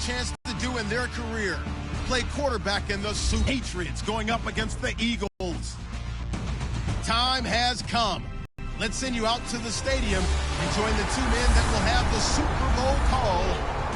chance to do in their career. Play quarterback in the Super Patriots going up against the Eagles. Time has come. Let's send you out to the stadium and join the two men that will have the Super Bowl call.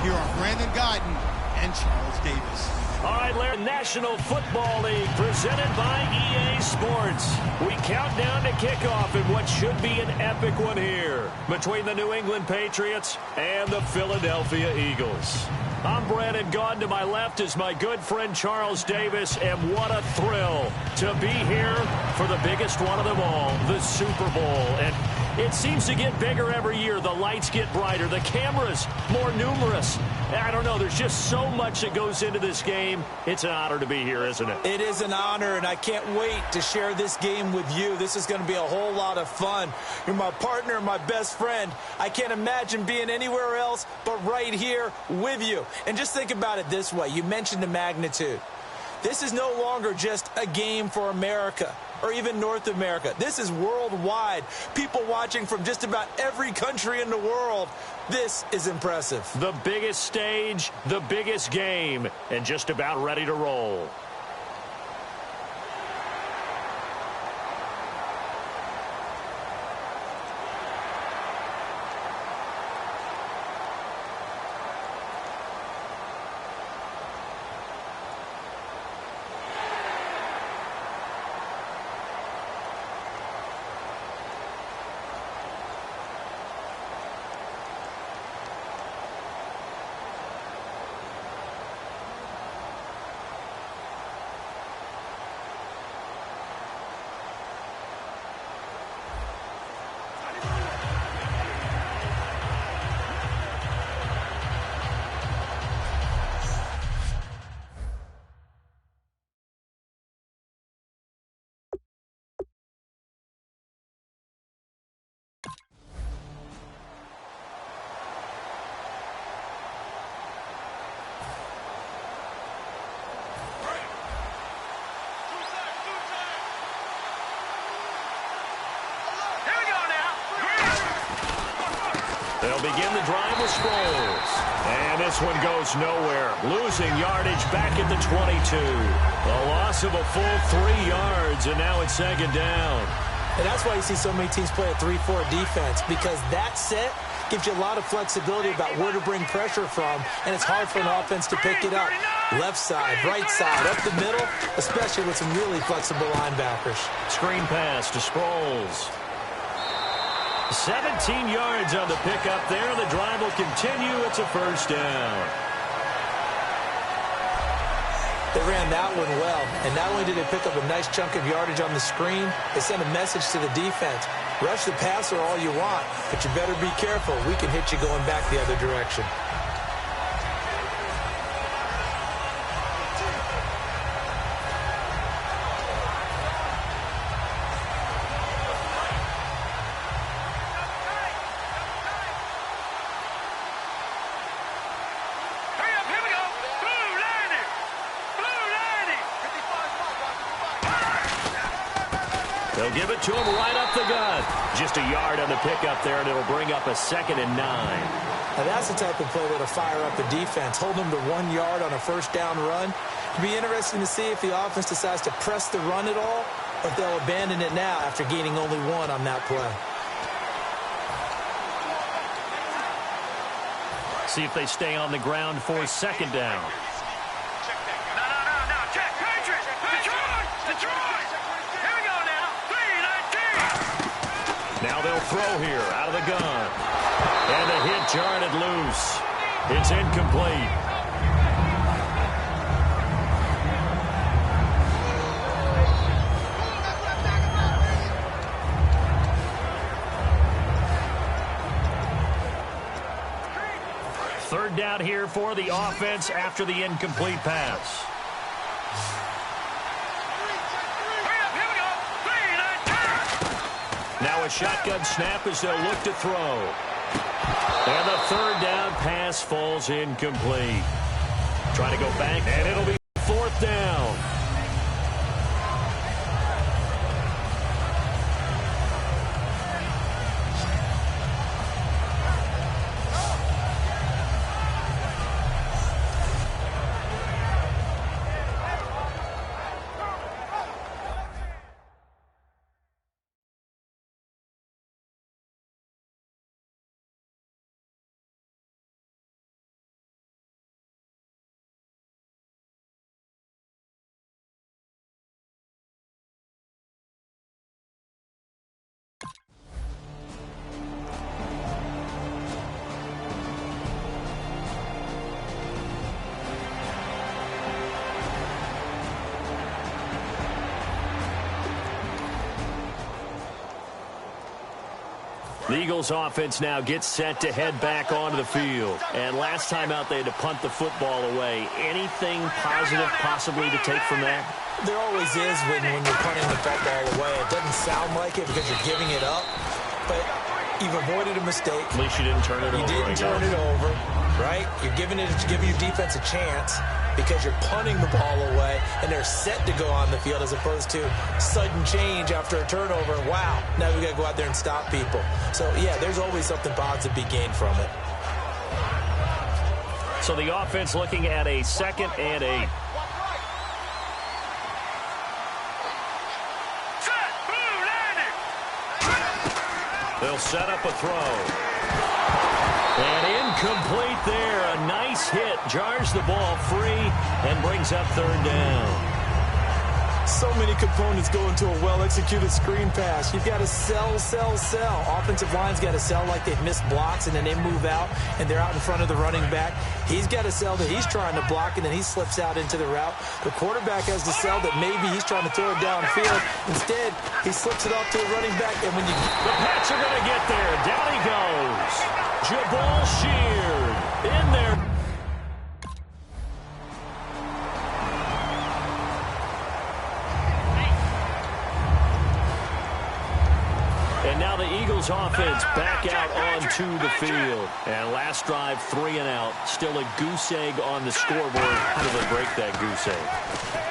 Here are Brandon Guyton and Charles Davis. All right, Larry, National Football League presented by EA Sports. We count down to kickoff in what should be an epic one here between the New England Patriots and the Philadelphia Eagles. I'm Brandon Guyton. To my left is my good friend Charles Davis, and what a thrill to be here for the biggest one of them all, the Super Bowl. And it seems to get bigger every year. The lights get brighter, the cameras more numerous. I don't know, there's just so much that goes into this game. It's an honor to be here, isn't it? It is an honor, and I can't wait to share this game with you. This is going to be a whole lot of fun. You're my partner, my best friend. I can't imagine being anywhere else but right here with you. And just think about it this way. You mentioned the magnitude. This is no longer just a game for America or even North America. This is worldwide. People watching from just about every country in the world. This is impressive. The biggest stage, the biggest game, and just about ready to roll. They'll begin the drive with Sproles. And this one goes nowhere. Losing yardage back at the 22. A loss of a full 3 yards, and now it's second down. And that's why you see so many teams play a 3-4 defense, because that set gives you a lot of flexibility about where to bring pressure from, and it's hard for an offense to pick it up. Left side, right side, up the middle, especially with some really flexible linebackers. Screen pass to Sproles. 17 yards on the pickup there. The drive will continue. It's a first down. They ran that one well, and not only did they pick up a nice chunk of yardage on the screen, they sent a message to the defense. Rush the passer all you want, but you better be careful. We can hit you going back the other direction. They'll give it to him right up the gut. Just a yard on the pickup there, and it'll bring up a 2nd and 9. Now that's the type of play that'll fire up the defense. Hold them to 1 yard on a first down run. It'll be interesting to see if the offense decides to press the run at all, or if they'll abandon it now after gaining only 1 on that play. See if they stay on the ground for second down. Now they'll throw here out of the gun. And the hit jarred loose. It's incomplete. Third down here for the offense after the incomplete pass. Now a shotgun snap as they'll look to throw. And the third down pass falls incomplete. Trying to go back, and it'll be 4th down. The Eagles offense now gets set to head back onto the field. And last time out, they had to punt the football away. Anything positive possibly to take from that? There always is when you're punting the football away. It doesn't sound like it because you're giving it up, but you've avoided a mistake. At least you didn't turn it over. You didn't turn it over, right? You're giving your defense a chance because you're punting the ball away, and they're set to go on the field as opposed to sudden change after a turnover. Wow, now we got to go out there and stop people. So, yeah, there's always something positive to be gained from it. So the offense looking at a 2nd and 8. They'll set up a throw. And incomplete there. A nice hit. Jars the ball free and brings up 3rd down. So many components go into a well-executed screen pass. You've got to sell. Offensive line's got to sell like they've missed blocks, and then they move out, and they're out in front of the running back. He's got to sell that he's trying to block, and then he slips out into the route. The quarterback has to sell that maybe he's trying to throw it downfield. Instead, he slips it off to a running back, and when you... The Pats are going to get there. Down he goes. Jabal Sheard in there. And now the Eagles offense back out onto the field. And last drive, 3 and out. Still a goose egg on the scoreboard. How do they break that goose egg?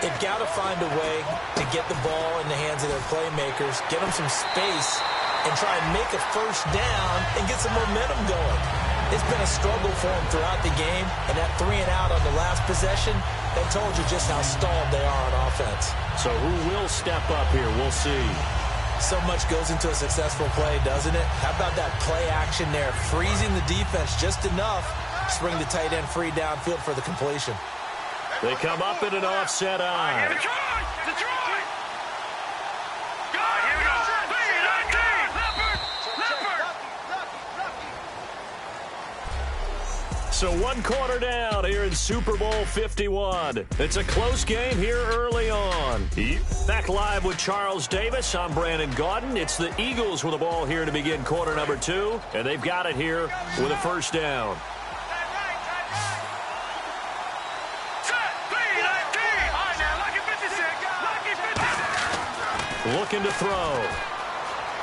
They've got to find a way to get the ball in the hands of their playmakers, get them some space, and try and make a first down and get some momentum going. It's been a struggle for them throughout the game, and that 3 and out on the last possession, that told you just how stalled they are on offense. So who will step up here? We'll see. So much goes into a successful play, doesn't it? How about that play action there, freezing the defense just enough to bring the tight end free downfield for the completion. They come up in an offset eye. So 1 quarter down here in Super Bowl 51. It's a close game here early on. Back live with Charles Davis. I'm Brandon Gaudin. It's the Eagles with the ball here to begin quarter number 2. And they've got it here with a first down. Looking to throw.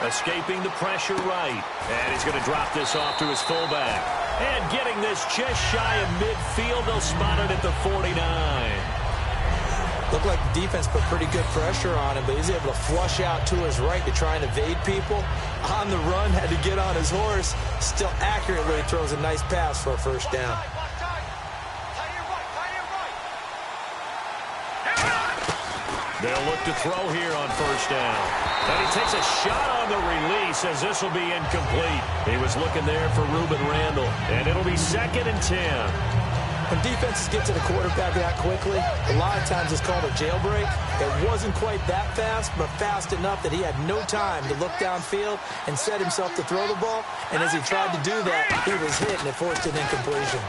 Escaping the pressure right. And he's going to drop this off to his fullback. And getting this just shy of midfield. They'll spot it at the 49. Looked like the defense put pretty good pressure on him, but he's able to flush out to his right to try and evade people. On the run, had to get on his horse. Still accurately throws a nice pass for a first down. They'll look to throw here on first down. And he takes a shot on the release as this will be incomplete. He was looking there for Reuben Randall. And it'll be 2nd and 10. When defenses get to the quarterback that quickly, a lot of times it's called a jailbreak. It wasn't quite that fast, but fast enough that he had no time to look downfield and set himself to throw the ball. And as he tried to do that, he was hit, and it forced an incompletion.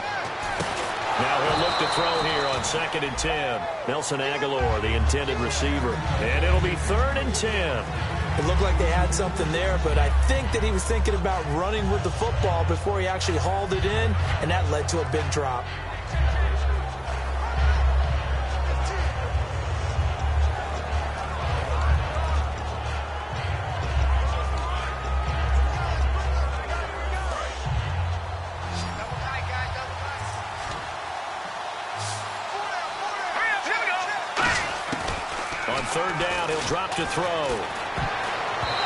Now he'll look to throw here on 2nd and 10. Nelson Aguilar, the intended receiver. And it'll be 3rd and 10. It looked like they had something there, but I think that he was thinking about running with the football before he actually hauled it in, and that led to a big drop. On 3rd down, he'll drop to throw.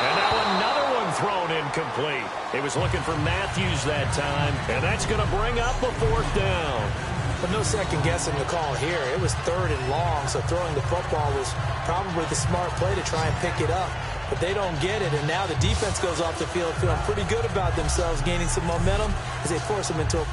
And now another one thrown incomplete. He was looking for Matthews that time, and that's going to bring up a 4th down. But no second guessing the call here. It was 3rd and long, so throwing the football was probably the smart play to try and pick it up. But they don't get it, and now the defense goes off the field feeling pretty good about themselves, gaining some momentum as they force them into a...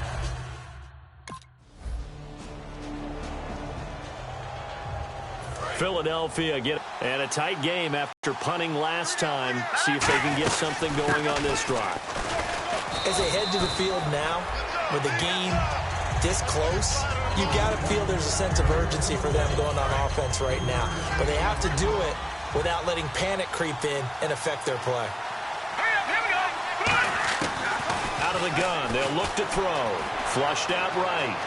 Philadelphia and a tight game after punting last time. See if they can get something going on this drive. As they head to the field now, with the game this close, you got to feel there's a sense of urgency for them going on offense right now. But they have to do it without letting panic creep in and affect their play. of the gun. They'll look to throw. Flushed out right.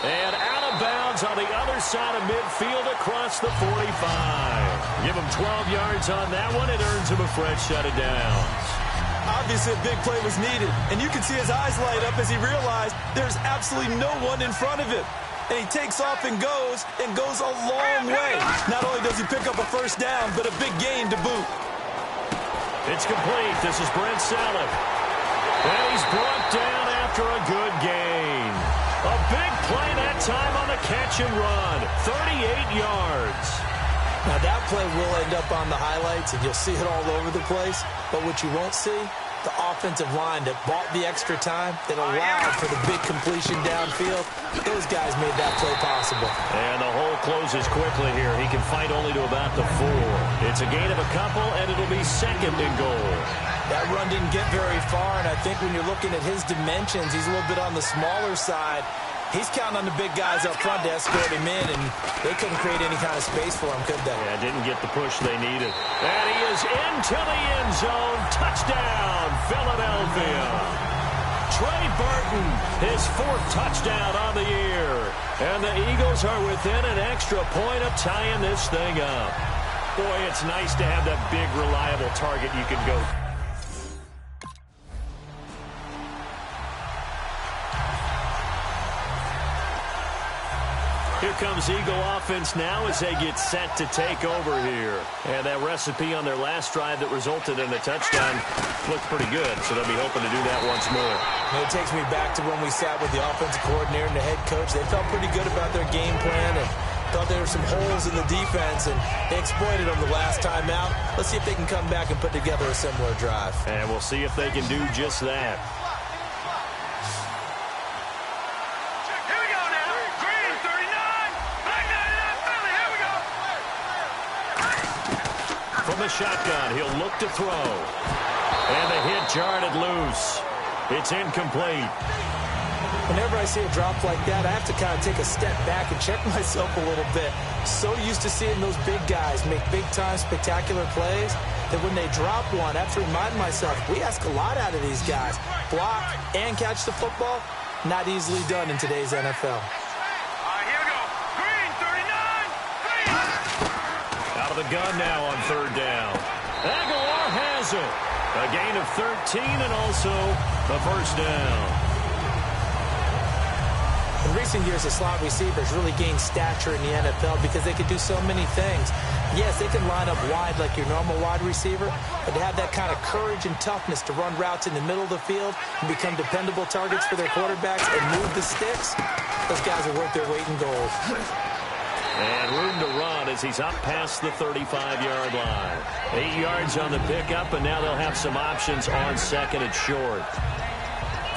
And out of bounds on the other side of midfield across the 45. Give him 12 yards on that one. It earns him a fresh set of downs. Obviously, a big play was needed, and you can see his eyes light up as he realized there's absolutely no one in front of him. And he takes off and goes a long way. Not only does he pick up a first down, but a big gain to boot. It's complete. This is Brent Salek. And he's brought down after a good gain. A big play that time on the catch and run. 38 yards. Now, that play will end up on the highlights, and you'll see it all over the place. But what you won't see, the offensive line that bought the extra time, that allowed for the big completion downfield, those guys made that play possible. And the hole closes quickly here. He can fight only to about the 4. It's a gain of a couple, and it'll be second and goal. That run didn't get very far, and I think when you're looking at his dimensions, he's a little bit on the smaller side. He's counting on the big guys up front to escort him in, and they couldn't create any kind of space for him, could they? Yeah, didn't get the push they needed. And he is into the end zone. Touchdown, Philadelphia. Trey Burton, his 4th touchdown on the year. And the Eagles are within an extra point of tying this thing up. Boy, it's nice to have that big, reliable target you can go. Here comes Eagle offense now as they get set to take over here. And that recipe on their last drive that resulted in a touchdown looked pretty good, so they'll be hoping to do that once more. It takes me back to when we sat with the offensive coordinator and the head coach. They felt pretty good about their game plan and thought there were some holes in the defense, and they exploited them the last time out. Let's see if they can come back and put together a similar drive. And we'll see if they can do just that. From the shotgun, he'll look to throw. And the hit jarred it loose. It's incomplete. Whenever I see a drop like that, I have to kind of take a step back and check myself a little bit. So used to seeing those big guys make big-time spectacular plays that when they drop one, I have to remind myself, we ask a lot out of these guys. Block and catch the football, not easily done in today's NFL. Out of the gun now on 3rd down. Aguilar has it. A gain of 13 and also a first down. In recent years, the slot receivers really gained stature in the NFL because they could do so many things. Yes, they can line up wide like your normal wide receiver, but to have that kind of courage and toughness to run routes in the middle of the field and become dependable targets for their quarterbacks and move the sticks, those guys are worth their weight in gold. And room to run as he's up past the 35-yard line. 8 yards on the pickup, and now they'll have some options on second and short.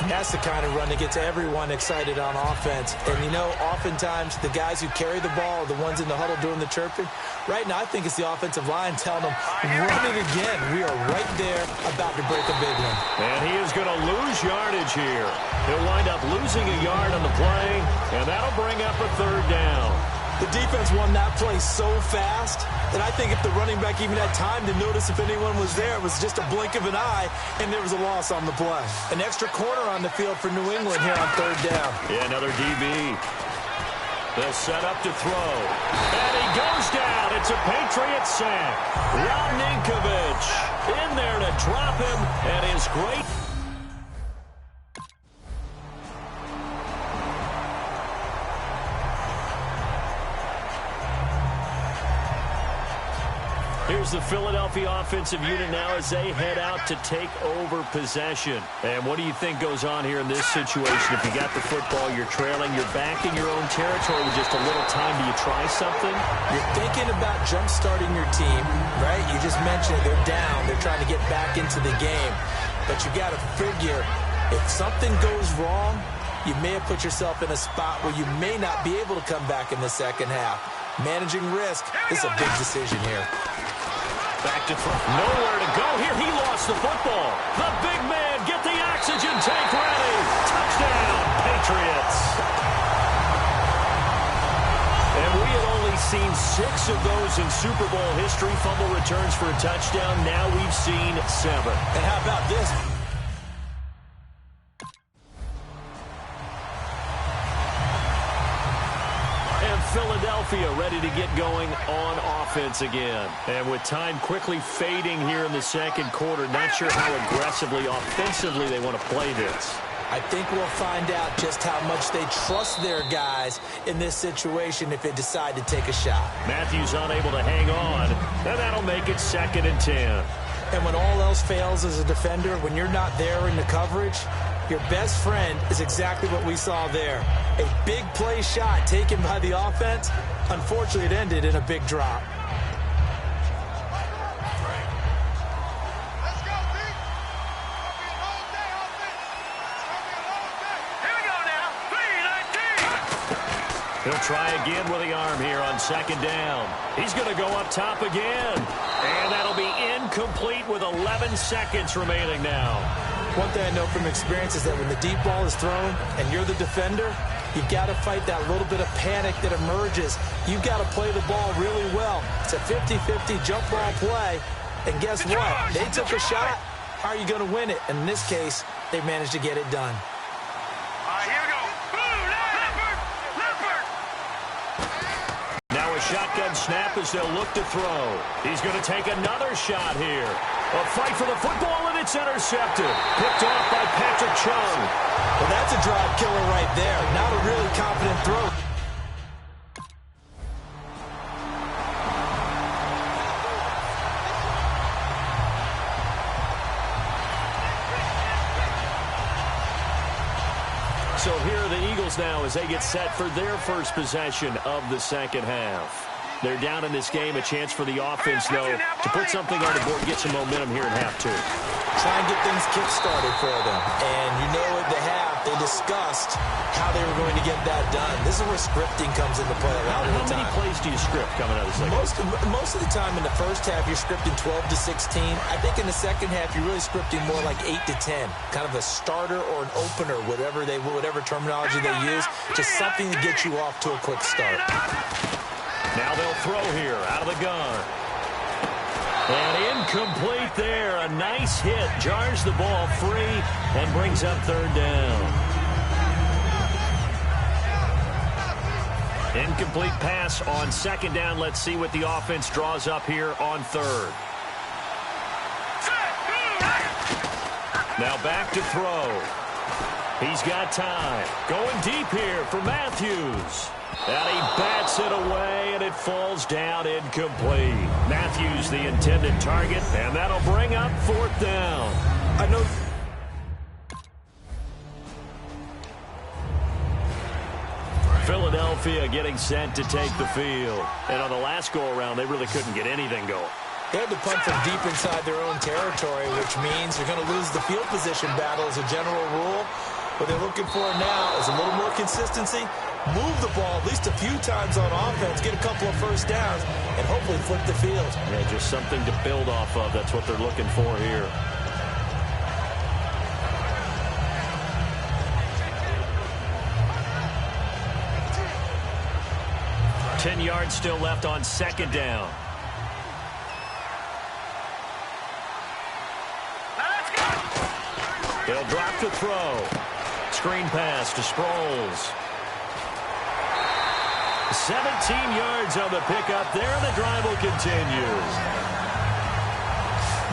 And that's the kind of run that gets everyone excited on offense. And, you know, oftentimes the guys who carry the ball are the ones in the huddle doing the chirping. Right now, I think it's the offensive line telling them, run it again. We are right there about to break a big one. And he is going to lose yardage here. He'll wind up losing a yard on the play, and that'll bring up a 3rd down. The defense won that play so fast that I think if the running back even had time to notice if anyone was there, it was just a blink of an eye, and there was a loss on the play. An extra corner on the field for New England here on 3rd down. Yeah, another DB. They'll set up to throw. And he goes down. It's a Patriot sack. Rob Ninkovich in there to drop him, and his great... Here's the Philadelphia offensive unit now as they head out to take over possession. And what do you think goes on here in this situation? If you got the football, you're trailing, you're back in your own territory with just a little time. Do you try something? You're thinking about jump-starting your team, right? You just mentioned it. They're down. They're trying to get back into the game. But you got to figure if something goes wrong, you may have put yourself in a spot where you may not be able to come back in the second half. Managing risk is a big decision here. Back to throw. Nowhere to go here. He lost the football. The big man, get the oxygen tank ready. Touchdown, Patriots. And we had only seen 6 of those in Super Bowl history, fumble returns for a touchdown. Now we've seen 7. And how about this? Philadelphia ready to get going on offense again. And with time quickly fading here in the second quarter, not sure how aggressively, offensively they want to play this. I think we'll find out just how much they trust their guys in this situation if they decide to take a shot. Matthews unable to hang on, and that'll make it 2nd and 10. And when all else fails as a defender, when you're not there in the coverage, your best friend is exactly what we saw there. A big play shot taken by the offense. Unfortunately, it ended in a big drop. He'll try again with the arm here on 2nd down. He's going to go up top again. And that'll be incomplete with 11 seconds remaining now. One thing I know from experience is that when the deep ball is thrown and you're the defender, you've got to fight that little bit of panic that emerges. You've got to play the ball really well. It's a 50-50 jump ball play. And guess what? They took a shot. How are you going to win it? And in this case, they managed to get it done. Shotgun snap as they'll look to throw. He's going to take another shot here. A fight for the football, and it's intercepted. Picked off by Patrick Chung. Well, that's a drive killer right there. Not a really confident throw. So here are the Eagles now as they get set for their first possession of the second half. They're down in this game. A chance for the offense, though, to put something on the board, get some momentum here in half 2. Try and get things kick-started for them. And you know at the half, they discussed how they were going to get that done. This is where scripting comes into play a lot of the time. How many plays do you script coming out of the second half? Most of the time in the first half, you're scripting 12 to 16. I think in the second half, you're really scripting more like 8 to 10. Kind of a starter or an opener, whatever terminology they use. Just something to get you off to a quick start. Now they'll throw here out of the gun. And incomplete there. A nice hit. Jars the ball free and brings up 3rd down. Incomplete pass on 2nd down. Let's see what the offense draws up here on 3rd. Now back to throw. He's got time. Going deep here for Matthews. And he bats it away, and it falls down incomplete. Matthews, the intended target, and that'll bring up 4th down. I know. Philadelphia getting set to take the field. And on the last go-around, they really couldn't get anything going. They had to punt from deep inside their own territory, which means they're going to lose the field position battle as a general rule. What they're looking for now is a little more consistency, move the ball at least a few times on offense, get a couple of first downs, and hopefully flip the field. Yeah, just something to build off of. That's what they're looking for here. Ten yards still left on 2nd down. They'll drop to throw. Screen pass to Sproles. 17 yards on the pickup there, and the drive will continue.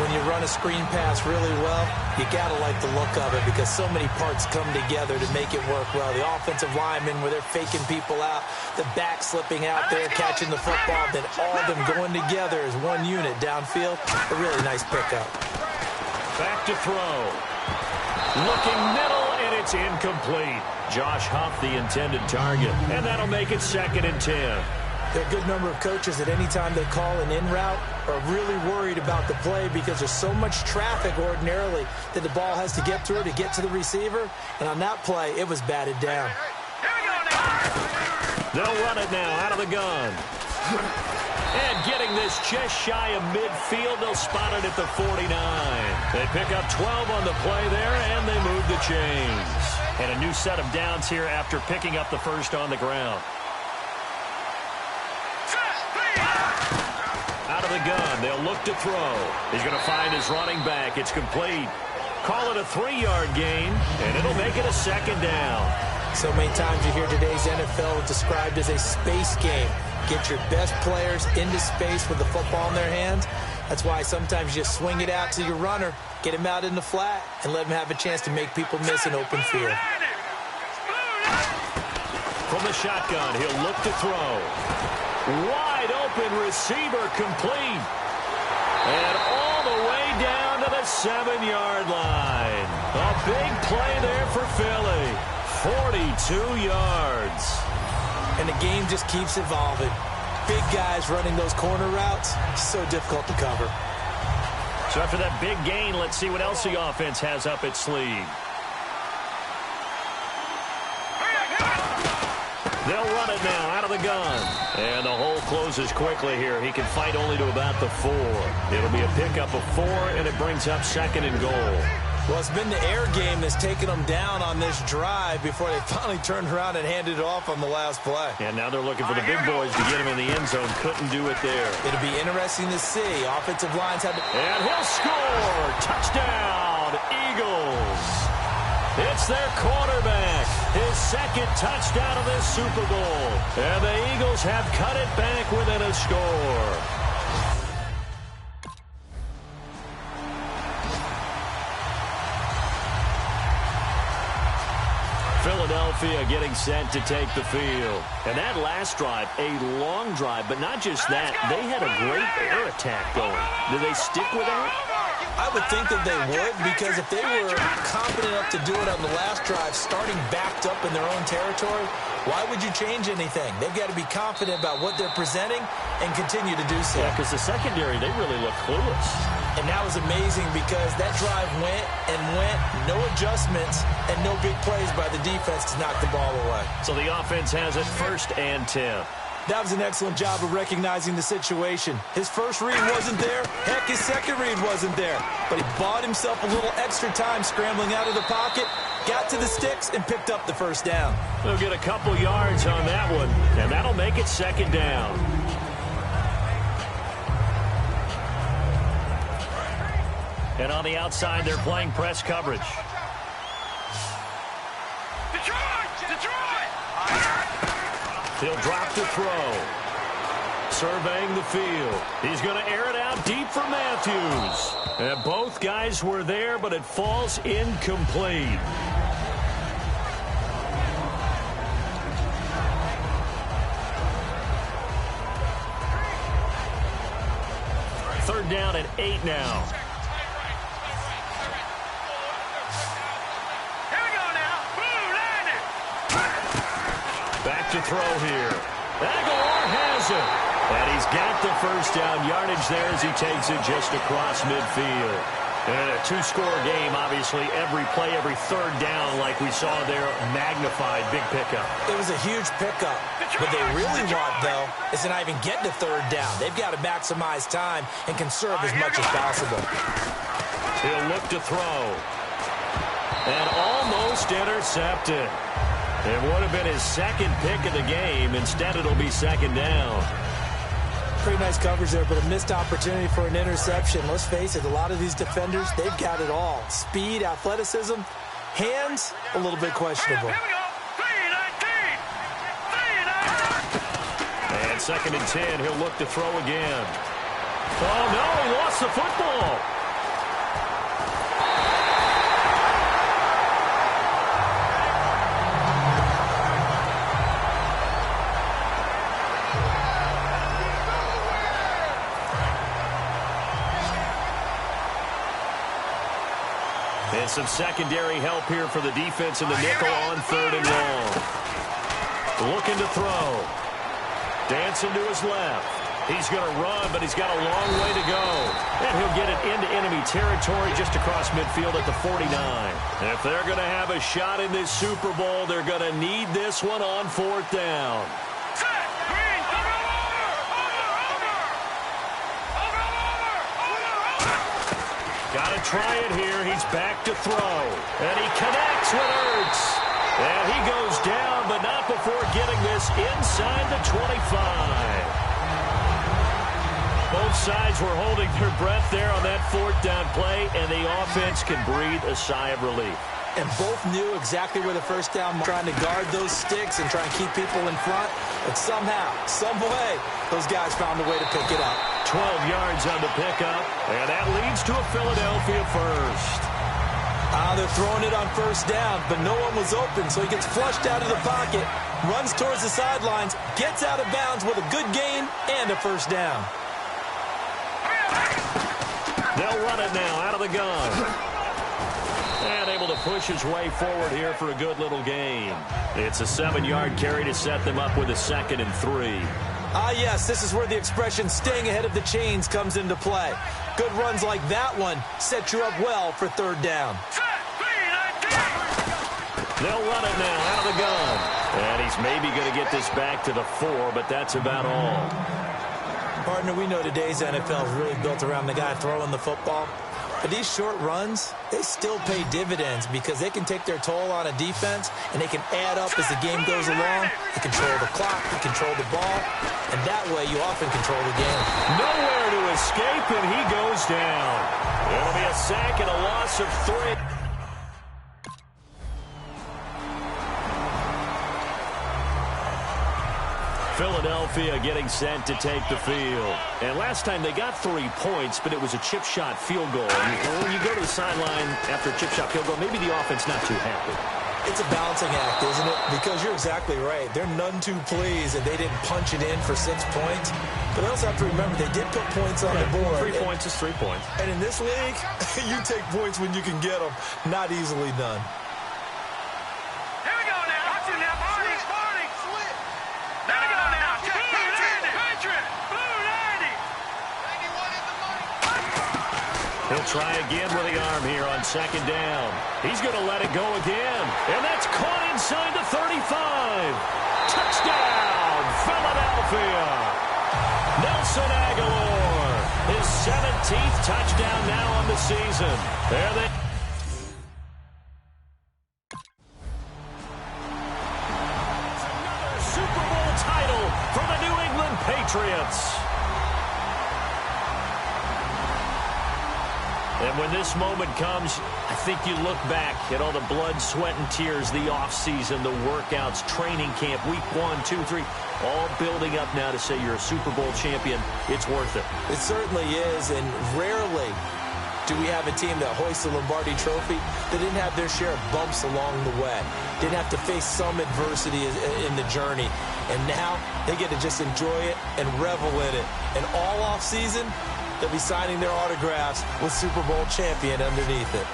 When you run a screen pass really well, you got to like the look of it because so many parts come together to make it work well. The offensive linemen, where they're faking people out, the back slipping out there, catching the football, then all of them going together as one unit downfield. A really nice pickup. Back to throw. Looking middle, and it's incomplete. Josh Huff, the intended target, and that'll make it 2nd and 10. There are a good number of coaches that any time they call an in route are really worried about the play because there's so much traffic ordinarily that the ball has to get through to get to the receiver. And on that play, it was batted down. They'll run it now out of the gun. And getting this just shy of midfield, they'll spot it at the 49. They pick up 12 on the play there, and they move the chains. And a new set of downs here after picking up the first on the ground. Out of the gun, they'll look to throw. He's going to find his running back. It's complete. Call it a 3-yard gain, and it'll make it a 2nd down. So many times you hear today's NFL described as a space game. Get your best players into space with the football in their hands. That's why sometimes you just swing it out to your runner, get him out in the flat, and let him have a chance to make people miss an open field. From the shotgun, he'll look to throw. Wide open receiver complete. And all the way down to the 7-yard line. A big play there for Philly. 42 yards. And the game just keeps evolving. Big guys running those corner routes, so difficult to cover. So after that big gain, let's see what else the offense has up its sleeve. They'll run it now out of the gun. And the hole closes quickly here. He can fight only to about the 4. It'll be a pickup of 4, and it brings up 2nd and goal. Well, it's been the air game that's taken them down on this drive before they finally turned around and handed it off on the last play. And now they're looking for the big boys to get him in the end zone. Couldn't do it there. It'll be interesting to see. Offensive lines have to... And he'll score! Touchdown, Eagles! It's their quarterback. His 2nd touchdown of this Super Bowl. And the Eagles have cut it back within a score. Philadelphia getting set to take the field. And that last drive, a long drive, but not just that. They had a great air attack going. Do they stick with that? I would think that they would, because if they were confident enough to do it on the last drive, starting backed up in their own territory, why would you change anything? They've got to be confident about what they're presenting and continue to do so. Yeah, because the secondary, they really look clueless. And that was amazing because that drive went and went, no adjustments, and no big plays by the defense to knock the ball away. So the offense has it 1st and 10. That was an excellent job of recognizing the situation. His first read wasn't there. Heck, his second read wasn't there. But he bought himself a little extra time scrambling out of the pocket, got to the sticks, and picked up the 1st down. They'll get a couple yards on that one, and that'll make it 2nd down. And on the outside, they're playing press coverage. He'll drop to throw. Surveying the field. He's going to air it out deep for Matthews. And both guys were there, but it falls incomplete. Third down and 8 now. Back to throw here. Aguilar has it. And he's got the 1st down yardage there as he takes it just across midfield. And in a 2-score game, obviously, every play, every 3rd down, like we saw there, magnified, big pickup. It was a huge pickup. What they really want, though, is to not even get to 3rd down. They've got to maximize time and conserve as much as possible. He'll look to throw. And almost intercepted. It would have been his 2nd pick of the game. Instead, it'll be 2nd down. Pretty nice coverage there, but a missed opportunity for an interception. Let's face it, a lot of these defenders, they've got it all. Speed, athleticism, hands, a little bit questionable. And 2nd and 10, he'll look to throw again. Oh, no, he lost the football. And some secondary help here for the defense in the nickel on 3rd and long. Looking to throw. Dancing to his left. He's going to run, but he's got a long way to go. And he'll get it into enemy territory just across midfield at the 49. And if they're going to have a shot in this Super Bowl, they're going to need this one on 4th down. Got to try it here. He's back to throw. And he connects with Ertz. And he goes down, but not before getting this inside the 25. Both sides were holding their breath there on that 4th down play, and the offense can breathe a sigh of relief. and both knew exactly where the first down, trying to guard those sticks and try and keep people in front. But somehow, some way, those guys found a way to pick it up. 12 yards on the pickup, and that leads to a Philadelphia first. They're throwing it on first down, but no one was open, so he gets flushed out of the pocket, runs towards the sidelines, gets out of bounds with a good gain and a first down. They'll run it now out of the gun. And able to push his way forward here for a good little gain. It's a 7-yard carry to set them up with a 2nd and 3. Yes, this is where the expression staying ahead of the chains comes into play. Good runs like that one set you up well for 3rd down. They'll run it now out of the gun. And he's maybe going to get this back to the 4, but that's about all. Partner, we know today's NFL is really built around the guy throwing the football. But these short runs, they still pay dividends because they can take their toll on a defense and they can add up as the game goes along. They control the clock, they control the ball, and that way you often control the game. Nowhere to escape, and he goes down. It'll be a sack and a loss of 3. Philadelphia getting sent to take the field. And last time they got 3 points, but it was a chip shot field goal. And when you go to the sideline after a chip shot field goal, maybe the offense not too happy. It's a balancing act, isn't it? Because you're exactly right. They're none too pleased that they didn't punch it in for 6 points. But they also have to remember they did put points on the board. 3 points is 3 points. And in this league, you take points when you can get them. Not easily done. He'll try again with the arm here on 2nd down. He's going to let it go again. And that's caught inside the 35. Touchdown, Philadelphia. Nelson Aguilar, his 17th touchdown now on the season. There they another Super Bowl title for the New England Patriots. And when this moment comes, I think you look back at all the blood, sweat, and tears, the offseason, the workouts, training camp, week 1, 2, 3, all building up now to say you're a Super Bowl champion. It's worth it. It certainly is, and rarely do we have a team that hoists the Lombardi Trophy that didn't have their share of bumps along the way, didn't have to face some adversity in the journey. And now they get to just enjoy it and revel in it. And all offseason, they'll be signing their autographs with Super Bowl champion underneath it.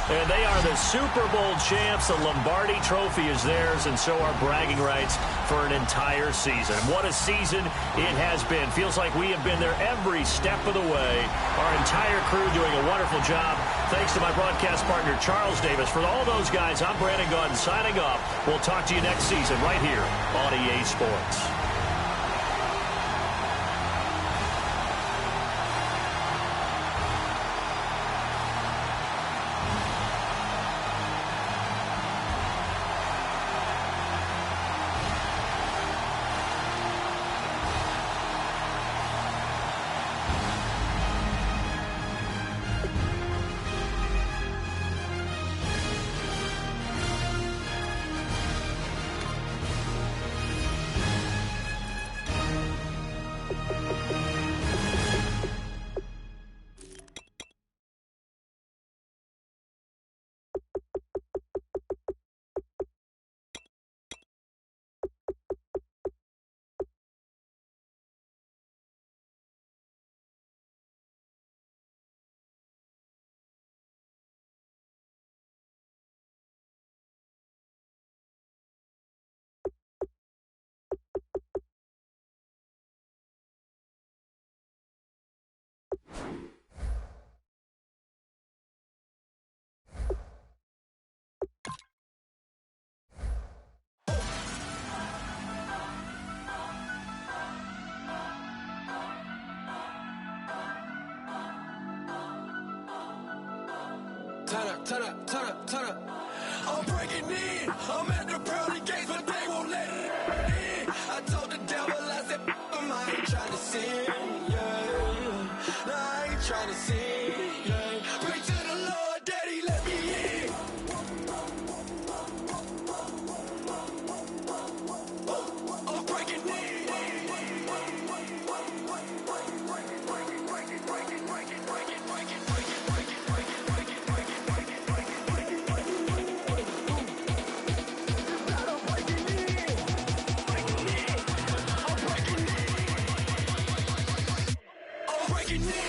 And they are the Super Bowl champs. The Lombardi Trophy is theirs, and so are bragging rights for an entire season. What a season it has been. Feels like we have been there every step of the way. Our entire crew doing a wonderful job. Thanks to my broadcast partner, Charles Davis. For all those guys, I'm Brandon Gaudin signing off. We'll talk to you next season right here on EA Sports. turn up, turn up, turn up, turn up. I'm breaking in. I'm at the pearly gates, but they won't let it in. I told the devil, I said, I ain't trying to sin, yeah. No, I ain't trying to sin, yeah. Pray to the Lord, Daddy, let me in. I'm breaking in. I'm breaking in.